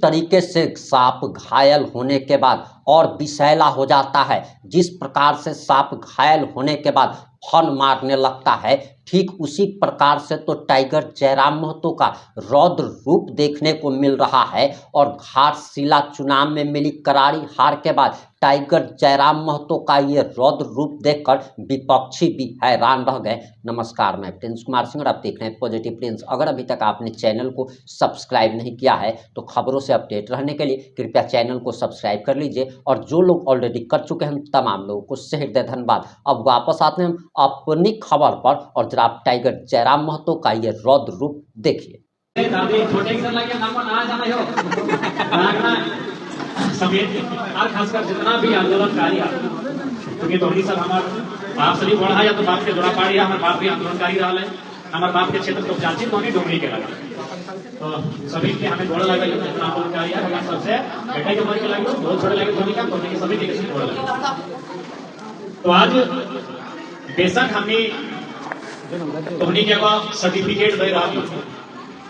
तरीके से सांप घायल होने के बाद और विषैला हो जाता है, जिस प्रकार से सांप घायल होने के बाद फन मारने लगता है, ठीक उसी प्रकार से तो टाइगर जयराम महतो का रौद्र रूप देखने को मिल रहा है। और घाटशिला चुनाव में मिली करारी हार के बाद टाइगर जयराम महतो का ये रौद्र रूप देखकर विपक्षी भी हैरान रह गए। नमस्कार, मैं प्रिंस कुमार सिंह और आप देख रहे हैं पॉजिटिव प्रिंस। अगर अभी तक आपने चैनल को सब्सक्राइब नहीं किया है तो खबरों से अपडेट रहने के लिए कृपया चैनल को सब्सक्राइब कर लीजिए, और जो लोग ऑलरेडी कर चुके हैं तमाम लोगों को हृदय धन्यवाद। अब वापस आते हैं अपनी खबर पर, और जरा आप टाइगर जयराम महतो का ये रौद्र रूप देखिए। खासकर जितना भी आंदोलनकारी क्योंकि तोहनी सब हमार बाप से भी बड़ा है या तो बाप के जोड़ा पाड़ी है, हमार बाप भी आंदोलनकारी रहा है, हमार बाप के क्षेत्र को जानची तोहनी डोंगरी के लगे, तो सभी के हमें गोड़ लगे जितना आंदोलनकारी है हमारे सबसे बेटे के मन के लगे बहुत छोटे लगे तोहनी का तोहनी के सभी के गोड़ लगे। तो आज बेशक हमें तोहनी के सर्टिफिकेट दे रहा है,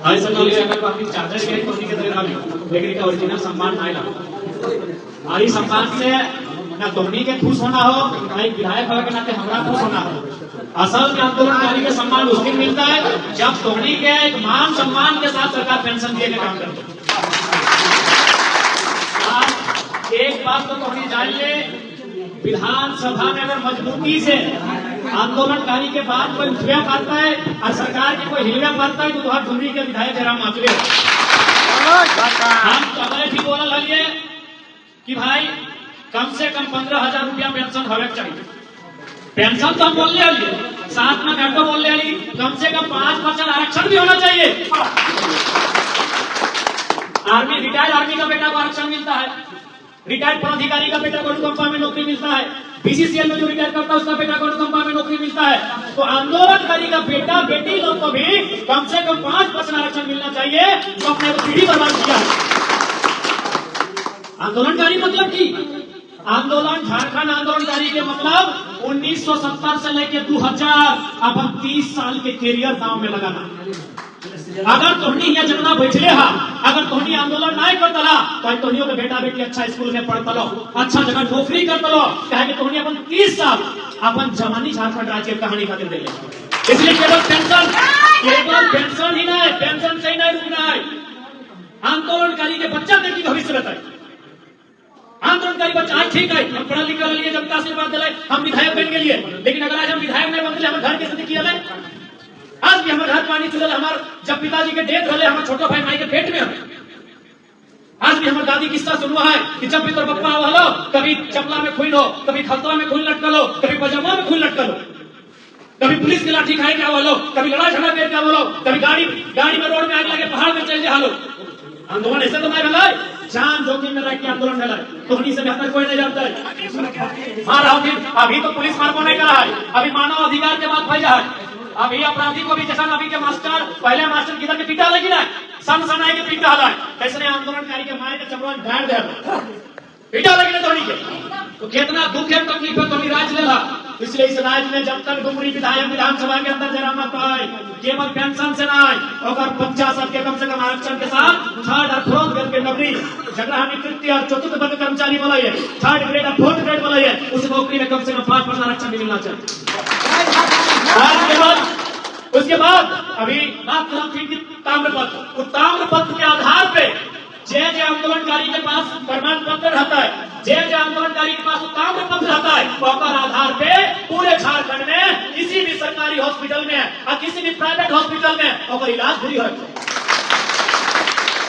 हमारे सब चैनल को अपनी चार्जर के तोहनी के दे रहा है, लेकिन का ओरिजिनल सम्मान नहीं लगा। हमारी सम्मान से ना तोहनी के खुश होना हो, ना एक विधायक होने के नाते हमारा खुश होना हो। असल में आंदोलनकारी के सम्मान उस दिन मिलता है जब तोहनी के एक मान सम्मान के साथ सरकार पेंशन देने का काम करती है। एक बात तो तोहनी जान ले, विधानसभा में अगर मजबूती से आंदोलनकारी के बाद कोई उठवे पाता है और सरकार के कोई हिलवे पाता है तो तुम्हारे डुमरी के विधायक जयराम महतो हम कभी भी बोल रही कि भाई कम से कम 15,000 रुपया पेंशन होने चाहिए। पेंशन तो हम बोल रहे, साथ में घंटों बोल रहे, कम से कम 5% आरक्षण भी होना चाहिए। आर्मी रिटायर्ड आर्मी का बेटा को आरक्षण मिलता है, रिटायर्ड पदाधिकारी का बेटा को अनुकंपा में नौकरी मिलता है, बीसीसीएल में जो रिटायर करता है उसका बेटा को अनुकंपा में नौकरी मिलता है। तो आंदोलनकारी का बेटा बेटी लोग को भी कम से कम 5% आरक्षण मिलना चाहिए, जो अपने पीढ़ी बर्बाद किया है। आंदोलनकारी मतलब की आंदोलन, झारखंड आंदोलनकारी के मतलब 1970 से लेकर 2000 अपन 30 साल के कैरियर दांव में लगाना। अगर तोहनी यहाँ जितना बैठले हा, अगर तोहनी आंदोलन नहीं करता तो तोहनियों के बेटा बेटी अच्छा स्कूल में पढ़ता लो, अच्छा जगह नौकरी करता लो, कहे कि तोहनी अपन 30 साल अपन जवानी झारखंड राज्य की कहानी खातिर दे ले। इसलिए केवल पेंशन ही नहीं, पेंशन से ही नहीं रुकना है। आंदोलनकारी के बच्चा देखी भविष्य रहता है। आंदोलनकारी बच्चा आज ठीक है, हम पढ़ा लिखा लिए जनता आशीर्वाद दिलाए, हम विधायक बन गए, लेकिन अगर आज हम विधायक नहीं बनते हमारे घर के स्थिति किया है। आज भी हमारे घर पानी चुनल, हमारे जब पिताजी के डेथ रहे हमारे छोटा भाई माई के पेट में। आज भी हमारी दादी किस्सा सुनवा है कि जब भी तो पप्पा हो, कभी चपला में खून हो, कभी खलतवा में खून लटका लो, कभी पजामा में खून लटका लो, कभी पुलिस की लाठी खाए क्या बोलो, कभी लड़ाई झगड़ा कर क्या बोलो, कभी गाड़ी में रोड में आग लगे पहाड़ में चल जाओ। आंदोलन ऐसे तो नहीं बना, जान जोखिम में रख के आंदोलन मिला है, तोहनी से बेहतर कोई नहीं जानता है। हाँ राहुल, अभी तो पुलिस मार को नहीं करा है, अभी मानव अधिकार के बात भेजा है। अभी अपराधी को भी जैसा अभी के मास्टर पहले मास्टर किधर के पीटा लगी ना, सन सनाई के पीटा है, कैसे आंदोलनकारी के मारे के चपरान गाड़ दे पीटा लगी ना तोहनी के, तो कितना दुख है तकलीफ है तोहनी राज लेला। इसलिए इस राज्य में जब तक डुमरी विधायक विधानसभा के अंदर जयराम महतो है, केवल पेंशन से नहीं और 50 के कम से कम आरक्षण के साथ थर्ड और फोर्थ ग्रेड के नौकरी, जगह तृतीय और चतुर्थ वर्ग कर्मचारी वाला है, थर्ड ग्रेड और फोर्थ ग्रेड वाला है, उस नौकरी में कम से कम 5% आरक्षण भी मिलना चाहिए। उसके बाद अभी बात ताम्रपत्र, ताम्रपत्र के आधार पे जे आंदोलनकारी के पास प्रमाण पत्र रहता है, जे आंदोलनकारी के पास ताम्रपत्र रहता है, उसके आधार पे पूरे झारखंड में किसी भी सरकारी हॉस्पिटल में और किसी भी प्राइवेट हॉस्पिटल में और इलाज फ्री हो।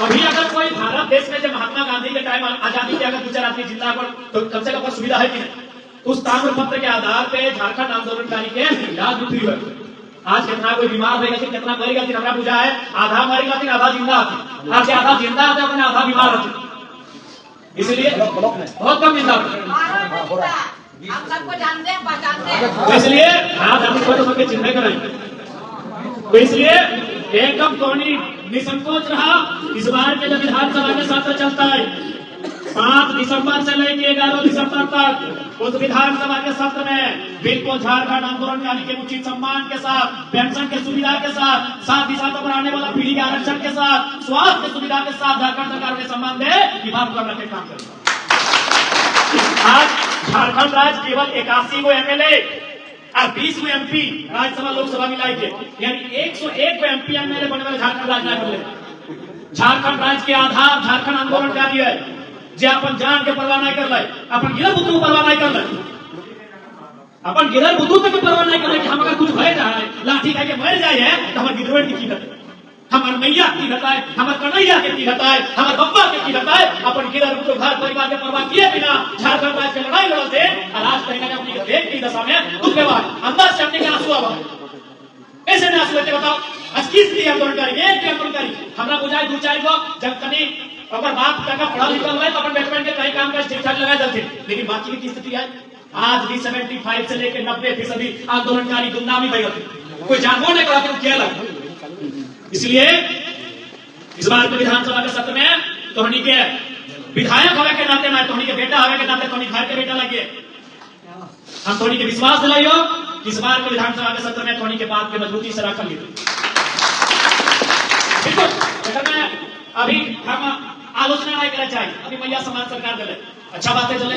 अभी अगर कोई भारत देश में जब महात्मा गांधी के टाइम आजादी के अगर गुजरात की जिला पर तो कम से कम सुविधा है कि नहीं, उस ताम्रपत्र के आधार पे झारखंड आंदोलनकारी के इलाज फ्री हो। आज कितना कोई बीमार रहेगा, कितना मरेगा, हमारा बुझा है आधा मरेगा, आधा जिंदा होती, आज आधा जिंदा होता है, आधा बीमार होती, इसलिए बहुत कम जिंदा होता है। इसलिए आज हम सबके चिन्ह करें, तो इसलिए एकदम तोहनी निसंकोच रहा। इस बार के जब विधानसभा के साथ चलता है 7 दिसंबर से लेकर 11 दिसंबर तक उस विधानसभा के सत्र में बिल को झारखंड आंदोलनकारी के उचित सम्मान के साथ, पेंशन के सुविधा के साथ, 7 दिसंबर पर आने वाला पीढ़ी के आरक्षण के साथ, स्वास्थ्य के सुविधा के साथ झारखंड सरकार के सम्मान दे विभाग करने के काम करेगा। आज झारखंड राज्य केवल 81 को एमएलए और 20 को एमपी राज्यसभा लोकसभा मिलाई के, यानी 101 को एमपी एमएलए बनने वाले झारखंड राज्य नहीं बदले। झारखंड राज्य के आधार झारखंड आंदोलनकारी है, जे अपन जान के परवाह नहीं कर ले, अपन गिरल बुद्धू की परवाह नहीं कर ले, अपन गिरल बुद्धू तक की परवाह नहीं कर ले कि हम अगर कुछ भय जाए, लाठी खा के मर जाए तो हमारे गिरवेट की कीमत है, हमारे मैया की बताए, हमारे कन्हैया के की बताए, हमारे बप्पा के की बताए, अपन गिरल बुद्धू घर परिवार के परवाह किए बिना झारखंड राज्य के लड़ाई लड़ते और आज कहीं ना कहीं अपनी देख की दशा में दुख के बाद अंदर से अपने के आंसू आवा ऐसे नहीं आंसू लेते। बताओ आज किस लिए आंदोलनकारी, एक आंदोलनकारी हमरा बुझाए 2-4 गो जब कहीं अगर बाप का पढ़ा लिखा हुआ है तो अपन बैठपन के कहीं काम का ठीक ठाक लगा जाते, लेकिन बाकी की स्थिति है आज भी 75 से लेकर 90% आंदोलनकारी गुमनामी बह गए, कोई जानबूझ नहीं करा क्या लगा। इसलिए इस बार के विधानसभा के सत्र में तोहनी के विधायक होने के नाते ना, तोहनी के बेटा होने के नाते तोहनी घर के बेटा लगे हम तोहनी के विश्वास दिलाइयो इस बार के विधानसभा के सत्र में तोहनी के बात के मजबूती से रखल बिल्कुल। अभी हम आलोचना नहीं करना चाहिए, अभी मैया समान सरकार दे अच्छा बातें चले,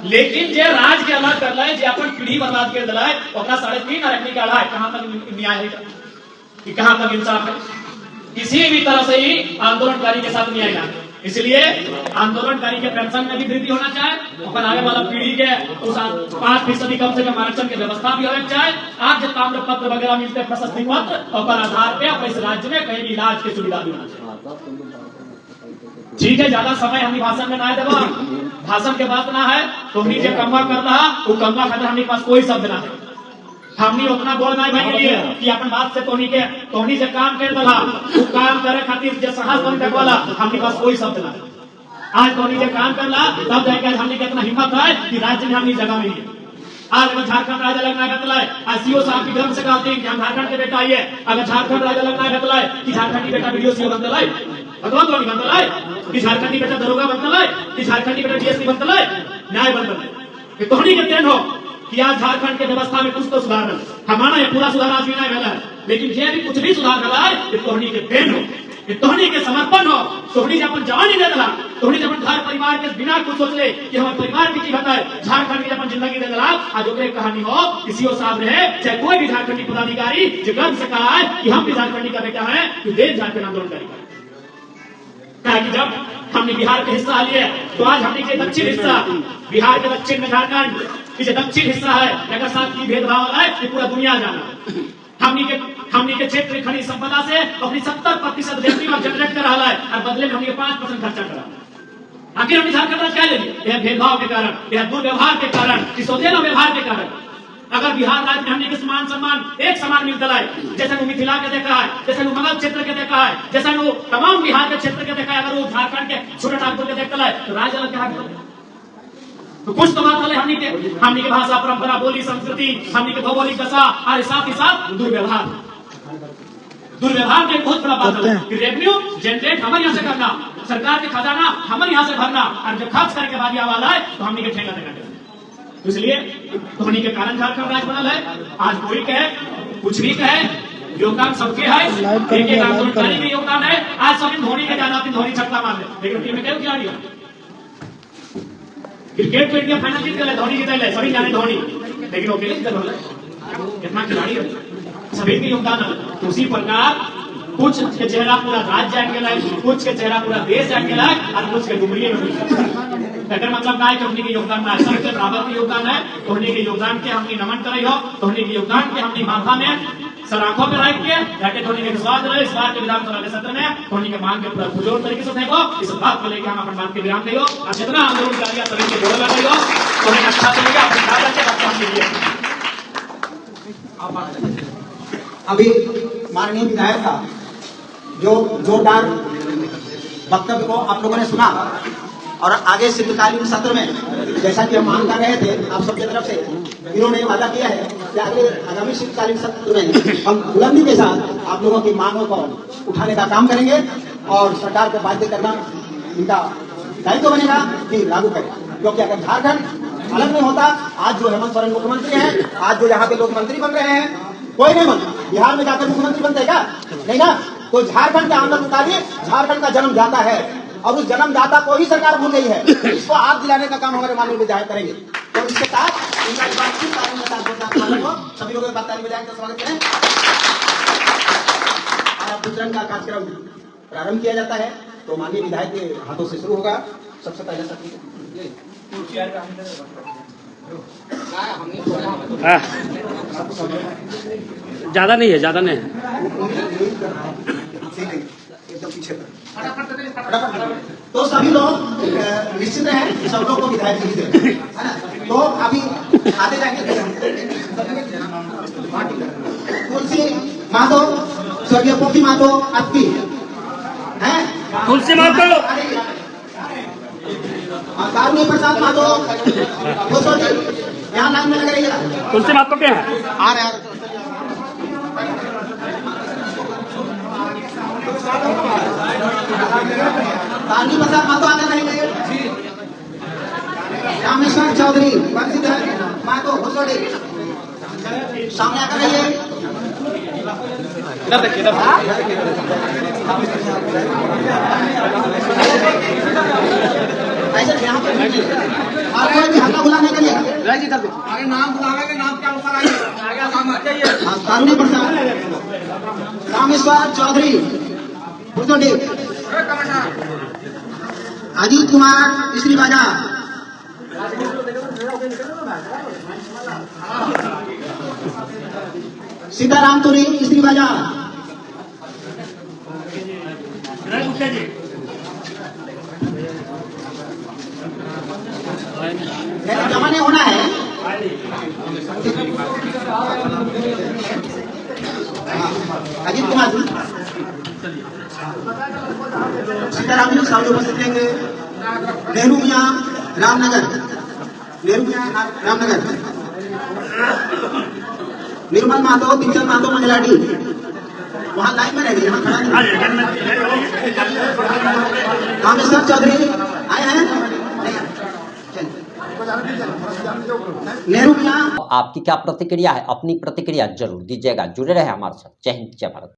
लेकिन जे राज के अलग कर ले, जे अपन पीढ़ी बर्बाद कर दिलाए, ओकरा 3.5 रखने का है, कहां तक न्याय है कि कहां तक इंसाफ है, किसी भी तरह से ही आंदोलनकारी के साथ न्याय ना। इसलिए आंदोलनकारी के पेंशन में भी वृद्धि होना चाहिए और आगे वाला पीढ़ी के उस 5% कम से कम आरक्षण की व्यवस्था भी होनी चाहिए। आज जो ताम्र पत्र वगैरह मिलते हैं, प्रशस्ति पत्र, और आधार पे अपने इस राज्य में कहीं भी इलाज की सुविधा भी होना चाहिए। ठीक है, ज्यादा समय हम भाषण में ना देवा, भाषण के बात ना है तो नीचे कमवा कर रहा वो कमवा खातिर हमारे पास कोई शब्द ना है, हमने उतना बोलना है भाई लिए कि अपन बात से तोहनी से काम कर दला, वो काम करे खातिर जो साहस बन तक वाला हमने पास कोई शब्द ना है। आज तोहनी से काम करला तब जाकर हमने कितना हिम्मत है कि राज्य में हमने जगह मिली। आज अगर झारखंड राज्य लगना गतलाए, आज सीओ साहब की गर्व से कहते हैं कि हम झारखंड के बेटा आइए, अगर झारखंड राज्य लगना गतलाए कि झारखंडी बेटा वीडियो सीओ बनता लाए, भगवान तो नहीं बनता लाए कि झारखंडी बेटा दरोगा बनता लाए, कि झारखंडी बेटा डीएसपी बनता लाए, न्याय बनता लाए। तोहनी के देन हो कि आज झारखंड के व्यवस्था में कुछ तो सुधार है, हमारा ये पूरा सुधार आज भी नहीं मिला है, लेकिन ये भी कुछ भी सुधार मिला है ये तोहनी के देन हो, ये तोहनी के समर्पण हो। तोहनी जब जवानी दे दिला, तोहनी जब घर परिवार के बिना कुछ सोच ले कि हमारे परिवार की बताए झारखंड की जब जिंदगी दे दिला, आज ओकरे कहानी हो कि सीओ साहब रहे चाहे कोई भी झारखंडी पदाधिकारी जो गर्व से कहा है कि हम भी झारखंडी का बेटा है कि देश झारखंड आंदोलनकारी का, कि जब हमने बिहार के हिस्सा लिए तो आज हमने के दक्षिण हिस्सा बिहार के दक्षिण में झारखंड जो दक्षिण हिस्सा है अगर साथ की भेदभाव वाला है तो पूरा दुनिया जाना। हमने के क्षेत्र खनिज संपदा से अपनी 70% रेवेन्यू जनरेट कर रहा है और बदले में हमने 5% खर्चा करा। आखिर हमने झारखंड राज्य क्या ले लिया? यह भेदभाव के कारण, यह दुर्व्यवहार के कारण, इस सोचेला व्यवहार के कारण। अगर बिहार राज्य में हमने के मान सम्मान एक समान मिलता है, जैसे वो मिथिला के देखा है, जैसे वो मगध क्षेत्र के देखा है, जैसे वो तमाम बिहार के क्षेत्र के देखा है, अगर वो झारखंड के छोटे नागपुर के देखता है तो राज्य अलग क्या तो कुछ तो बात है हमने के भाषा परंपरा बोली संस्कृति हमने के भौगोलिक दशा और साथ ही साथ दुर्व्यवहार में बहुत बड़ा बात है कि रेवेन्यू जनरेट हमारे यहाँ से करना, सरकार के खजाना हमारे यहाँ से भरना और जब खर्च करके बाद वाला है तो हमने के ठेका देना। इसलिए धोनी के कारण झारखंड राज्य बनल है। आज कोई कहे कुछ भी कहे, योगदान सबके है, एक आंदोलनकारी के योगदान है। आज सब धोनी के जाना धोनी छक्का मार दे, लेकिन टीम में क्या खिलाड़ी है क्रिकेट में इंडिया फाइनल जीत गए, धोनी जीत गए, सभी जाने धोनी, लेकिन वो कितना खिलाड़ी है, सभी के योगदान है। उसी प्रकार कुछ के चेहरा पूरा राज्य जान के लायक, कुछ के चेहरा पूरा देश जान के लायक और कुछ के डुमरिए में अगर मतलब ना है धोनी के योगदान ना है, सबके बराबर के योगदान है। धोनी के योगदान के हमने नमन करे हो, धोनी के योगदान के हमने माथा में सर आंखों पे रख के जाके धोनी के विश्वास रहे। इस बार के विधानसभा के सत्र में धोनी के मांग के पूरा पुरजोर तरीके से देखो, इस बात को लेकर हम अपन बात के विराम देगा और जितना आंदोलनकारियों सभी के जोड़ लगाएगा तो उन्हें अच्छा चलेगा। अपनी खादा के बात हम लीजिए। अभी माननीय विधायक का जो जोरदार वक्तव्य को आप लोगों ने सुना और आगे शीतकालीन सत्र में जैसा कि हम मांग कर रहे थे आप सबकी तरफ से, इन्होंने वादा किया है कि आगामी शीतकालीन सत्र में हम बुलंदी के साथ आप लोगों की मांगों को उठाने का काम करेंगे और सरकार को बाध्य करना इनका दायित्व बनेगा कि लागू करें, क्योंकि अगर झारखंड अलग नहीं होता, आज जो हेमंत सोरेन मुख्यमंत्री हैं, आज जो यहाँ पे लोग मंत्री बन रहे हैं, कोई नहीं बनता। बिहार में जाकर मुख्यमंत्री बनते क्या? नहीं ना। तो झारखंड के आंदोलन मुताबिक झारखंड का जन्मदाता है और उस जन्मदाता को ही सरकार भूल गई है। इसको हाथ दिलाने का काम हमारे माननीय विधायक करेंगे। तो इसके साथ इनका इस बार फिर तालियों के साथ जोरदार स्वागत हो। सभी लोगों के साथ ताली बजाएं तो स्वागत करें। और अब वितरण का कार्यक्रम प्रारंभ किया जाता है, तो माननीय विधायक के हाथों से शुरू होगा। सबसे पहले ज्यादा नहीं है, ज्यादा नहीं है। एकदम पीछे तो सभी लोग निश्चित हैं, सब लोग को विधायक जी दे, है ना। तो अभी आते जाएंगे। तुलसी माधो, स्वर्गीय पोखी माधो आपकी है, तुलसी माधो, कारुणी प्रसाद माधो, यहाँ लाइन में लग रही है। तुलसी माधो क्या है? आ रहे हैं। कारुणी प्रसाद माधो आने रहेंगे। रामेश्वर चौधरी बंशीधर माधो घोसोड़ी सामने आकर रहिए। ऐसे यहाँ पर और कोई भी हल्ला बुला नहीं करिएगा। अरे नाम बुलावेंगे, नाम क्या ऊपर आइए। कारुणी प्रसाद, रामेश्वर चौधरी घोसोड़ी, अजीत कुमार स्त्री बाजार, सीताराम तुरी स्त्री बाजार, जमा नहीं होना है। अजीत कुमार जी, सीताराम जी सामने उपस्थित रहेंगे। नेहरू मियाँ रामनगर, नेहरू मियाँ रामनगर, निर्मल माधव, दिनचंद माधव मंडलाडी, वहाँ लाइन में रहेंगे, यहाँ खड़ा नहीं। रामेश्वर चौधरी आए हैं। नेहरू मियाँ। आपकी क्या प्रतिक्रिया है? अपनी प्रतिक्रिया जरूर दीजिएगा। जुड़े रहे हमारे साथ। जय हिंद, जय भारत।